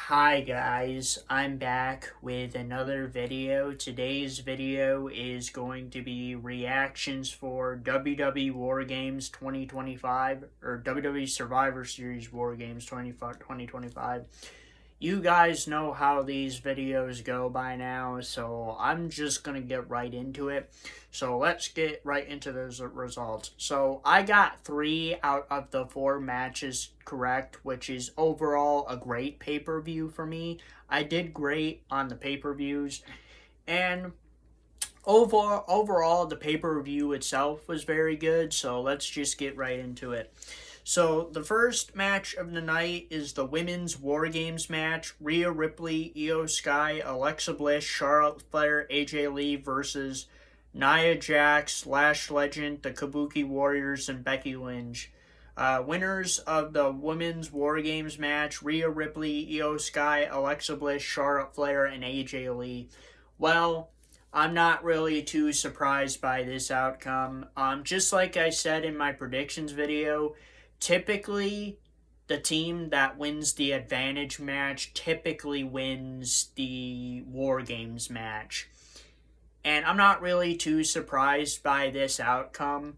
Hi guys, I'm back with another video. Today's video is going to be reactions for WWE WarGames 2025 or WWE Survivor Series WarGames 2025. You guys know how these videos go by now, so I'm just going to get right into it. So let's get right into those results. So I got 3 out of the 4 matches correct, which is overall a great pay-per-view for me. I did great on the pay-per-views, and overall the pay-per-view itself was very good, so let's just get right into it. So the first match of the night is the women's WarGames match. Rhea Ripley, Io Sky, Alexa Bliss, Charlotte Flair, AJ Lee versus Nia Jax, Lash Legend, the Kabuki Warriors, and Becky Lynch. Winners of the women's WarGames match, Rhea Ripley, Io Sky, Alexa Bliss, Charlotte Flair, and AJ Lee. Well, I'm not really too surprised by this outcome. Just like I said in my predictions video, typically the team that wins the advantage match typically wins the WarGames match. And I'm not really too surprised by this outcome.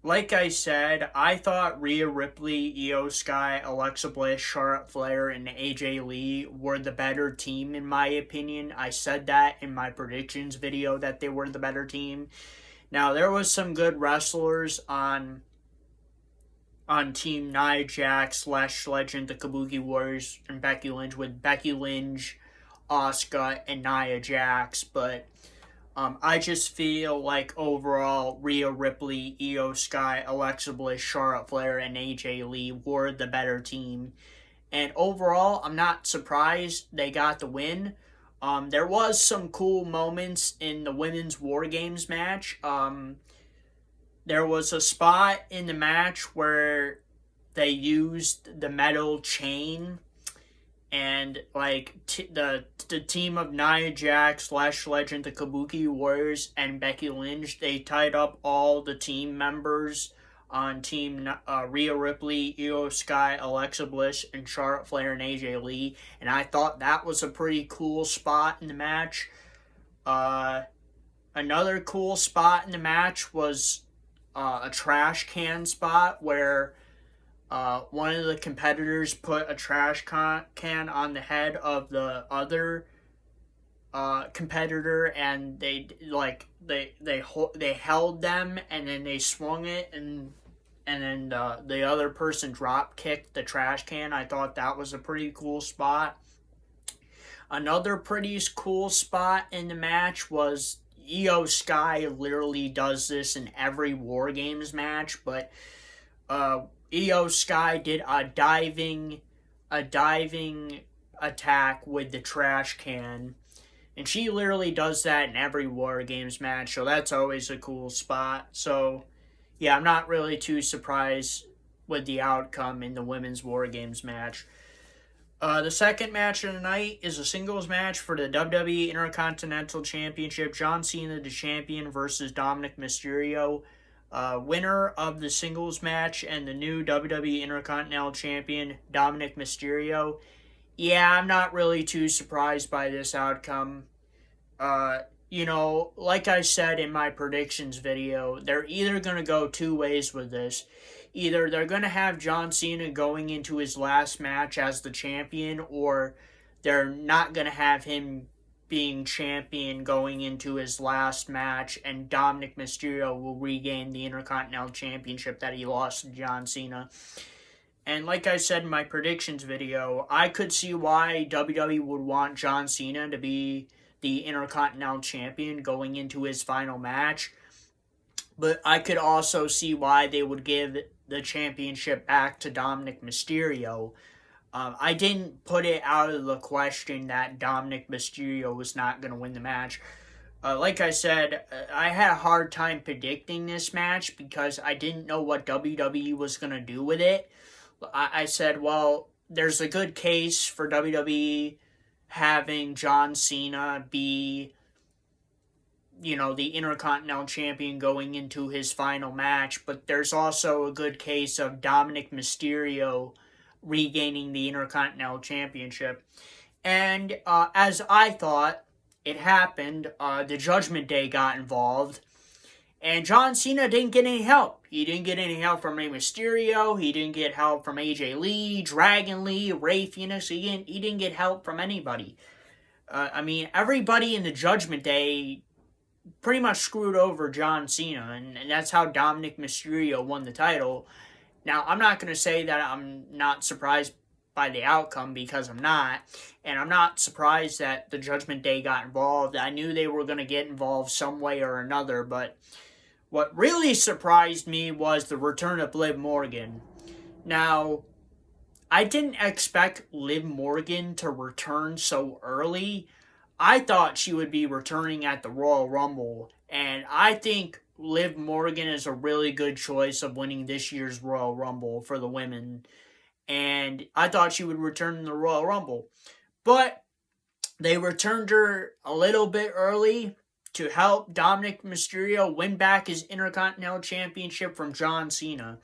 Like I said, I thought Rhea Ripley, Io Sky, Alexa Bliss, Charlotte Flair, and AJ Lee were the better team in my opinion. I said that in my predictions video that they were the better team. Now, there was some good wrestlers on Team Nia Jax, Lash Legend, the Kabuki Warriors, and Becky Lynch, with Becky Lynch, Asuka, and Nia Jax, but I just feel like overall Rhea Ripley, Io Sky, Alexa Bliss, Charlotte Flair, and AJ Lee were the better team. And overall, I'm not surprised they got the win. There was some cool moments in the women's WarGames match. There was a spot in the match where they used the metal chain, and like the team of Nia Jax, Lash Legend, the Kabuki Warriors, and Becky Lynch, they tied up all the team members on Team Rhea Ripley, Io Sky, Alexa Bliss, and Charlotte Flair, and AJ Lee, and I thought that was a pretty cool spot in the match. Another cool spot in the match was a trash can spot where one of the competitors put a trash can on the head of the other competitor, and they held them, and then they swung it, and then the other person drop kicked the trash can. I thought that was a pretty cool spot. Another pretty cool spot in the match was Io Sky literally does this in every WarGames match, but Io Sky did a diving attack with the trash can, and she literally does that in every WarGames match, so that's always a cool spot. So yeah, I'm not really too surprised with the outcome in the women's WarGames match. The second match of the night is a singles match for the WWE Intercontinental Championship. John Cena, the champion, versus Dominic Mysterio. Winner of the singles match and the new WWE Intercontinental Champion, Dominic Mysterio. Yeah, I'm not really too surprised by this outcome. Like I said in my predictions video, they're either going to go two ways with this. Either they're going to have John Cena going into his last match as the champion, or they're not going to have him being champion going into his last match, and Dominic Mysterio will regain the Intercontinental Championship that he lost to John Cena. And like I said in my predictions video, I could see why WWE would want John Cena to be the Intercontinental Champion going into his final match. But I could also see why they would give the championship back to Dominic Mysterio. I didn't put it out of the question that Dominic Mysterio was not going to win the match. Like I said, I had a hard time predicting this match because I didn't know what WWE was going to do with it. I said, well, there's a good case for WWE having John Cena be, the Intercontinental Champion going into his final match, but there's also a good case of Dominic Mysterio regaining the Intercontinental Championship. And as I thought it happened, the Judgment Day got involved. And John Cena didn't get any help. He didn't get any help from Rey Mysterio. He didn't get help from AJ Lee, Dragon Lee, Rey Fenix. He didn't get help from anybody. I mean, everybody in the Judgment Day pretty much screwed over John Cena, and that's how Dominic Mysterio won the title. Now, I'm not going to say that I'm not surprised by the outcome, because I'm not, and I'm not surprised that the Judgment Day got involved. I knew they were going to get involved some way or another, but what really surprised me was the return of Liv Morgan. Now, I didn't expect Liv Morgan to return so early. I thought she would be returning at the Royal Rumble, and I think Liv Morgan is a really good choice of winning this year's Royal Rumble for the women, and I thought she would return in the Royal Rumble. But they returned her a little bit early to help Dominic Mysterio win back his Intercontinental Championship from John Cena.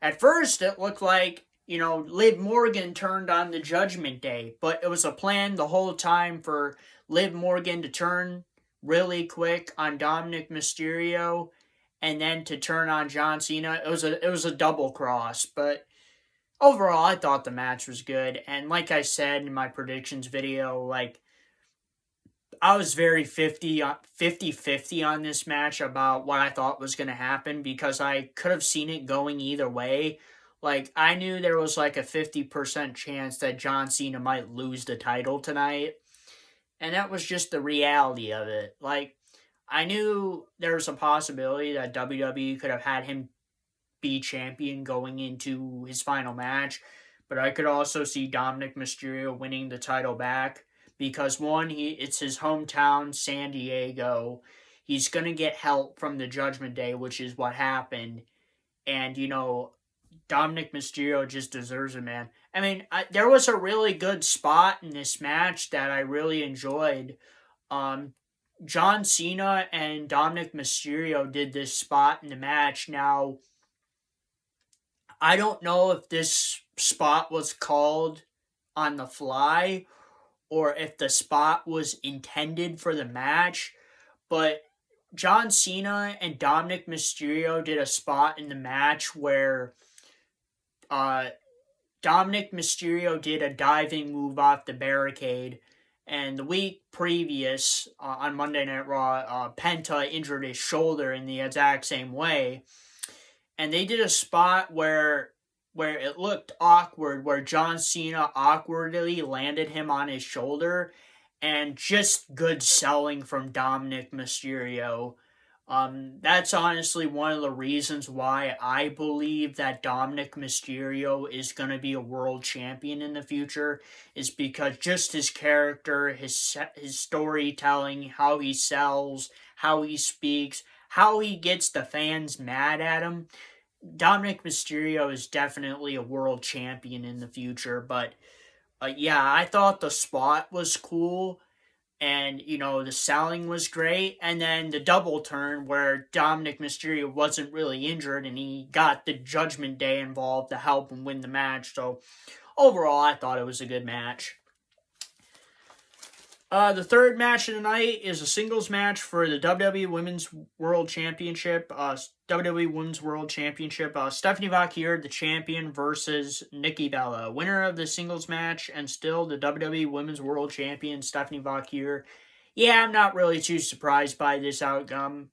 At first, it looked like, Liv Morgan turned on the Judgment Day, but it was a plan the whole time for Liv Morgan to turn really quick on Dominic Mysterio and then to turn on John Cena. It was a double cross, but overall, I thought the match was good. And like I said in my predictions video, I was very 50-50 on this match about what I thought was going to happen, because I could have seen it going either way. I knew there was a 50% chance that John Cena might lose the title tonight. And that was just the reality of it. I knew there was a possibility that WWE could have had him be champion going into his final match. But I could also see Dominic Mysterio winning the title back. Because one, it's his hometown, San Diego. He's going to get help from the Judgment Day, which is what happened. And, Dominic Mysterio just deserves it, man. I mean, there was a really good spot in this match that I really enjoyed. John Cena and Dominic Mysterio did this spot in the match. Now, I don't know if this spot was called on the fly or if the spot was intended for the match, but John Cena and Dominic Mysterio did a spot in the match where Dominic Mysterio did a diving move off the barricade, and the week previous, on Monday Night Raw, Penta injured his shoulder in the exact same way, and they did a spot where it looked awkward, where John Cena awkwardly landed him on his shoulder, and just good selling from Dominic Mysterio. That's honestly one of the reasons why I believe that Dominic Mysterio is going to be a world champion in the future, is because just his character, his storytelling, how he sells, how he speaks, how he gets the fans mad at him. Dominic Mysterio is definitely a world champion in the future, but yeah, I thought the spot was cool, and, the selling was great, and then the double turn where Dominic Mysterio wasn't really injured, and he got the Judgment Day involved to help him win the match, so overall, I thought it was a good match. The third match of the night is a singles match for the WWE Women's World Championship. WWE Women's World Championship. Stephanie Vaquer, the champion, versus Nikki Bella. Winner of the singles match and still the WWE Women's World Champion, Stephanie Vaquer. Yeah, I'm not really too surprised by this outcome.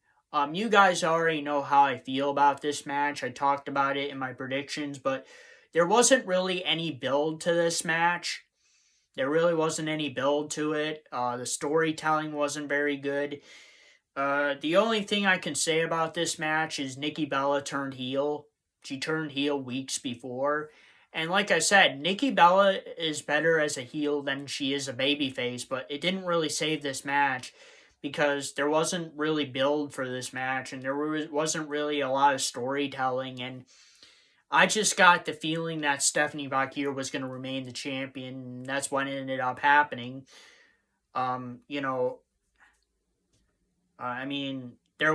You guys already know how I feel about this match. I talked about it in my predictions, but there wasn't really any build to this match. There really wasn't any build to it. The storytelling wasn't very good. The only thing I can say about this match is Nikki Bella turned heel. She turned heel weeks before. And like I said, Nikki Bella is better as a heel than she is a babyface, but it didn't really save this match because there wasn't really build for this match, and there wasn't really a lot of storytelling, and I just got the feeling that Stephanie Vaquer was going to remain the champion. That's what ended up happening. There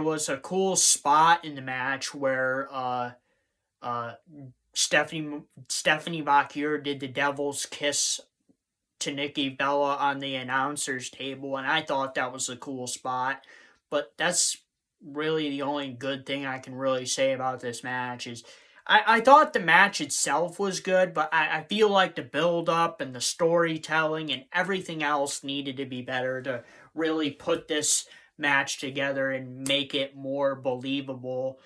was a cool spot in the match where Stephanie Vaquer did the devil's kiss to Nikki Bella on the announcer's table, and I thought that was a cool spot. But that's really the only good thing I can really say about this match is I thought the match itself was good, but I feel like the build up and the storytelling and everything else needed to be better to really put this match together and make it more believable,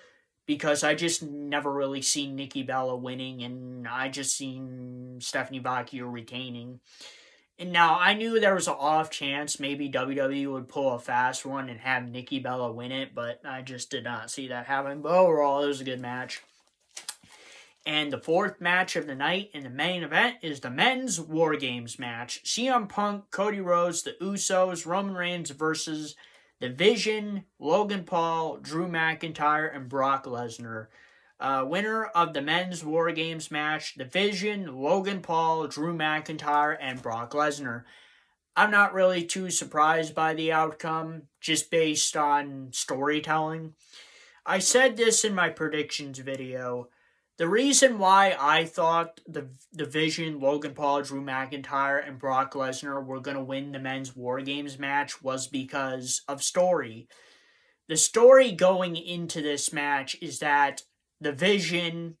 because I just never really seen Nikki Bella winning, and I just seen Stephanie Vaquer retaining. And now I knew there was an off chance maybe WWE would pull a fast one and have Nikki Bella win it, but I just did not see that happen. But overall, it was a good match. And the fourth match of the night in the main event is the men's WarGames match. CM Punk, Cody Rhodes, the Usos, Roman Reigns versus The Vision, Logan Paul, Drew McIntyre, and Brock Lesnar. Winner of the men's WarGames match, The Vision, Logan Paul, Drew McIntyre, and Brock Lesnar. I'm not really too surprised by the outcome, just based on storytelling. I said this in my predictions video. The reason why I thought the Vision, Logan Paul, Drew McIntyre, and Brock Lesnar were going to win the men's WarGames match was because of story. The story going into this match is that the Vision,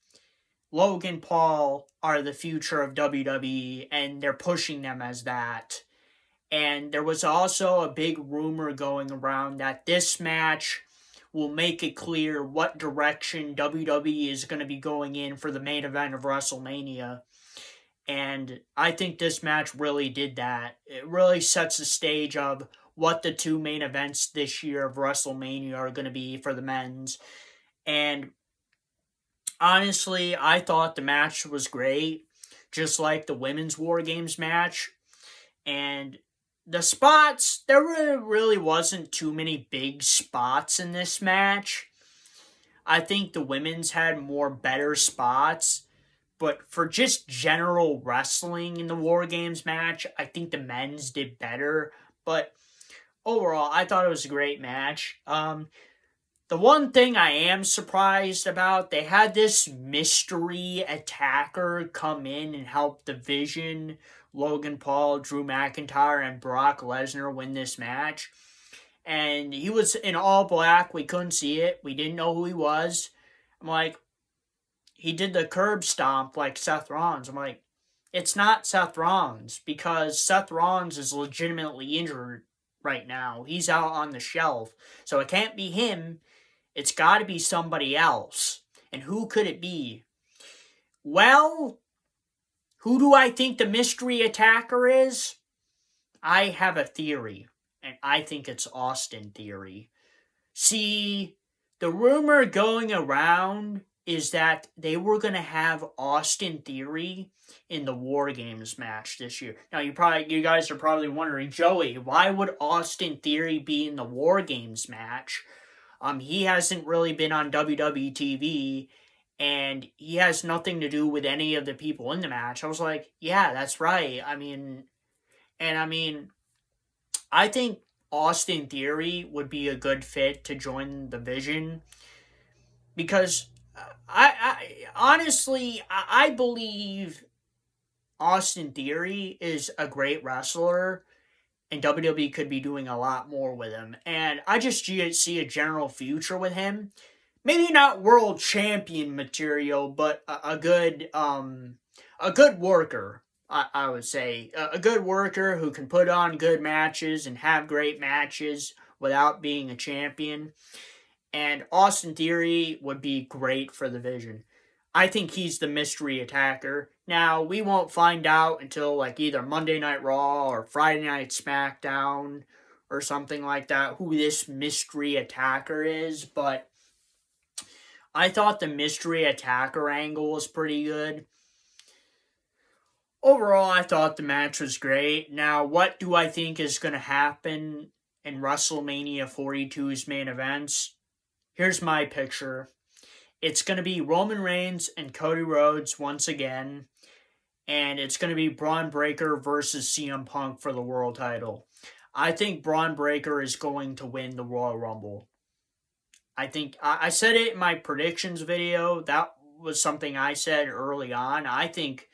Logan Paul are the future of WWE, and they're pushing them as that. And there was also a big rumor going around that this match will make it clear what direction WWE is going to be going in for the main event of WrestleMania. And I think this match really did that. It really sets the stage of what the two main events this year of WrestleMania are going to be for the men's. And honestly, I thought the match was great, just like the women's WarGames match. And the spots, there really wasn't too many big spots in this match. I think the women's had more better spots, but for just general wrestling in the WarGames match, I think the men's did better. But overall, I thought it was a great match. The one thing I am surprised about, they had this mystery attacker come in and help the Vision, Logan Paul, Drew McIntyre, and Brock Lesnar win this match. And he was in all black. We couldn't see it. We didn't know who he was. I'm like, he did the curb stomp like Seth Rollins. I'm like, it's not Seth Rollins, because Seth Rollins is legitimately injured right now. He's out on the shelf. So it can't be him. It's got to be somebody else. And who could it be? Well, who do I think the mystery attacker is? I have a theory, and I think it's Austin Theory. See, the rumor going around is that they were going to have Austin Theory in the WarGames match this year. Now, you guys are probably wondering, Joey, why would Austin Theory be in the WarGames match? He hasn't really been on WWE TV, and he has nothing to do with any of the people in the match. I was like, yeah, that's right. I think Austin Theory would be a good fit to join the Vision, because I believe Austin Theory is a great wrestler, and WWE could be doing a lot more with him. And I just see a general future with him. Maybe not world champion material, but a good worker. I would say a good worker who can put on good matches and have great matches without being a champion. And Austin Theory would be great for the Vision. I think he's the mystery attacker. Now, we won't find out until either Monday Night Raw or Friday Night SmackDown or something like that who this mystery attacker is, but I thought the mystery attacker angle was pretty good. Overall, I thought the match was great. Now, what do I think is going to happen in WrestleMania 42's main events? Here's my picture. It's going to be Roman Reigns and Cody Rhodes once again. And it's going to be Braun Breaker versus CM Punk for the world title. I think Braun Breaker is going to win the Royal Rumble. I think I said it in my predictions video. That was something I said early on. I think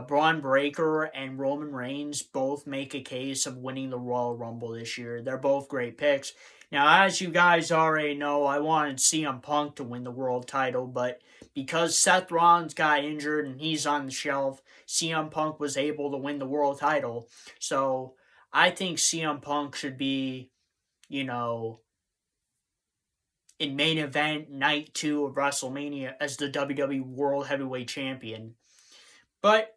Braun Breaker and Roman Reigns both make a case of winning the Royal Rumble this year. They're both great picks. Now, as you guys already know, I wanted CM Punk to win the world title, but because Seth Rollins got injured and he's on the shelf, CM Punk was able to win the world title. So I think CM Punk should be, you know, in main event night 2 of WrestleMania as the WWE World Heavyweight Champion. But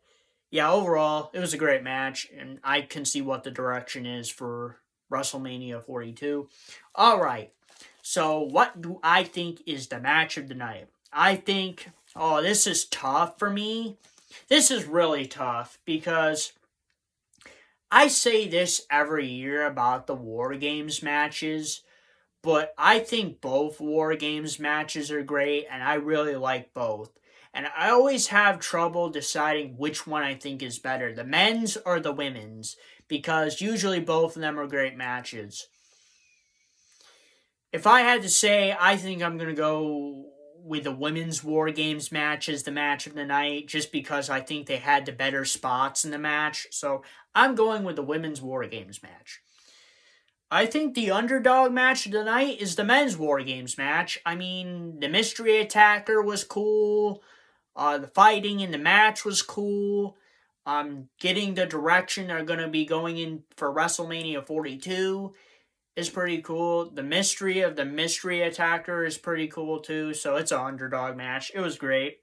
yeah, overall, it was a great match, and I can see what the direction is for WrestleMania 42. All right, so what do I think is the match of the night? I think, this is tough for me. This is really tough because I say this every year about the WarGames matches, but I think both WarGames matches are great, and I really like both. And I always have trouble deciding which one I think is better, the men's or the women's, because usually both of them are great matches. If I had to say, I think I'm going to go with the women's WarGames match as the match of the night, just because I think they had the better spots in the match. So I'm going with the women's WarGames match. I think the underdog match of the night is the men's WarGames match. I mean, the mystery attacker was cool. The fighting in the match was cool. Getting the direction they're going to be going in for WrestleMania 42 is pretty cool. The mystery of the mystery attacker is pretty cool too. So it's an underdog match. It was great.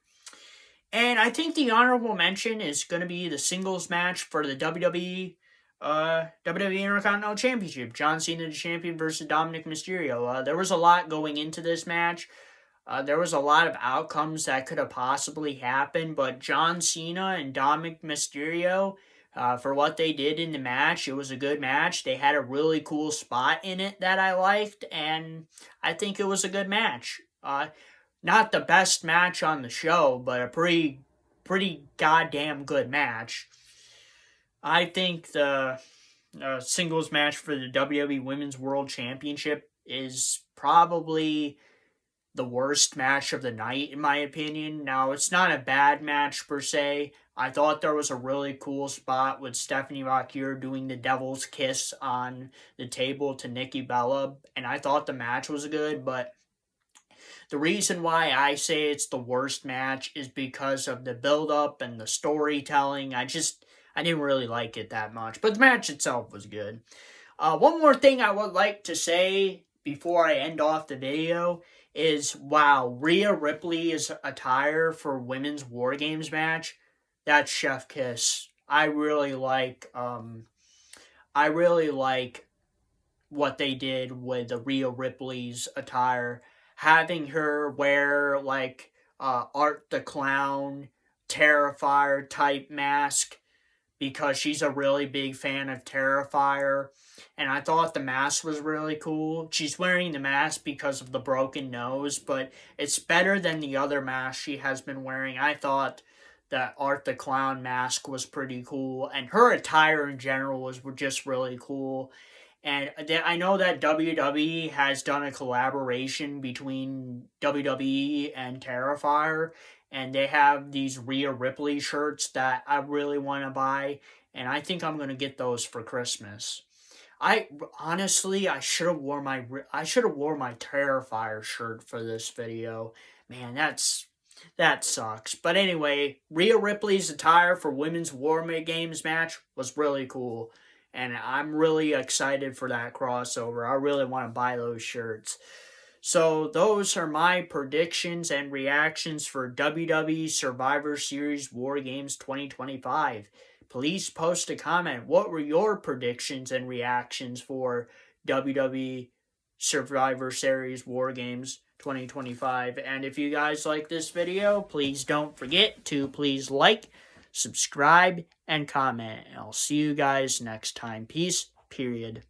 And I think the honorable mention is going to be the singles match for the WWE Intercontinental Championship. John Cena the champion versus Dominic Mysterio. There was a lot going into this match. There was a lot of outcomes that could have possibly happened, but John Cena and Dominic Mysterio, for what they did in the match, it was a good match. They had a really cool spot in it that I liked, and I think it was a good match. Not the best match on the show, but a pretty goddamn good match. I think the singles match for the WWE Women's World Championship is probably the worst match of the night, in my opinion. Now, it's not a bad match per se. I thought there was a really cool spot with Stephanie Vaquer doing the devil's kiss on the table to Nikki Bella, and I thought the match was good, but the reason why I say it's the worst match is because of the build-up and the storytelling. I didn't really like it that much, but the match itself was good. One more thing I would like to say before I end off the video is, wow, Rhea Ripley's attire for women's WarGames match, that's chef kiss. I really like what they did with the Rhea Ripley's attire. Having her wear like Art the Clown, Terrifier type mask, because she's a really big fan of Terrifier. And I thought the mask was really cool. She's wearing the mask because of the broken nose, but it's better than the other mask she has been wearing. I thought that Art the Clown mask was pretty cool, and her attire in general was just really cool. And I know that WWE has done a collaboration between WWE and Terrifier, and they have these Rhea Ripley shirts that I really want to buy, and I think I'm going to get those for Christmas. I should have wore my Terrifier shirt for this video. Man, that sucks. But anyway, Rhea Ripley's attire for women's WarGames match was really cool. And I'm really excited for that crossover. I really want to buy those shirts. So those are my predictions and reactions for WWE Survivor Series WarGames 2025. Please post a comment. What were your predictions and reactions for WWE Survivor Series WarGames 2025? And if you guys like this video, please don't forget to please like, subscribe, and comment. And I'll see you guys next time. Peace, period.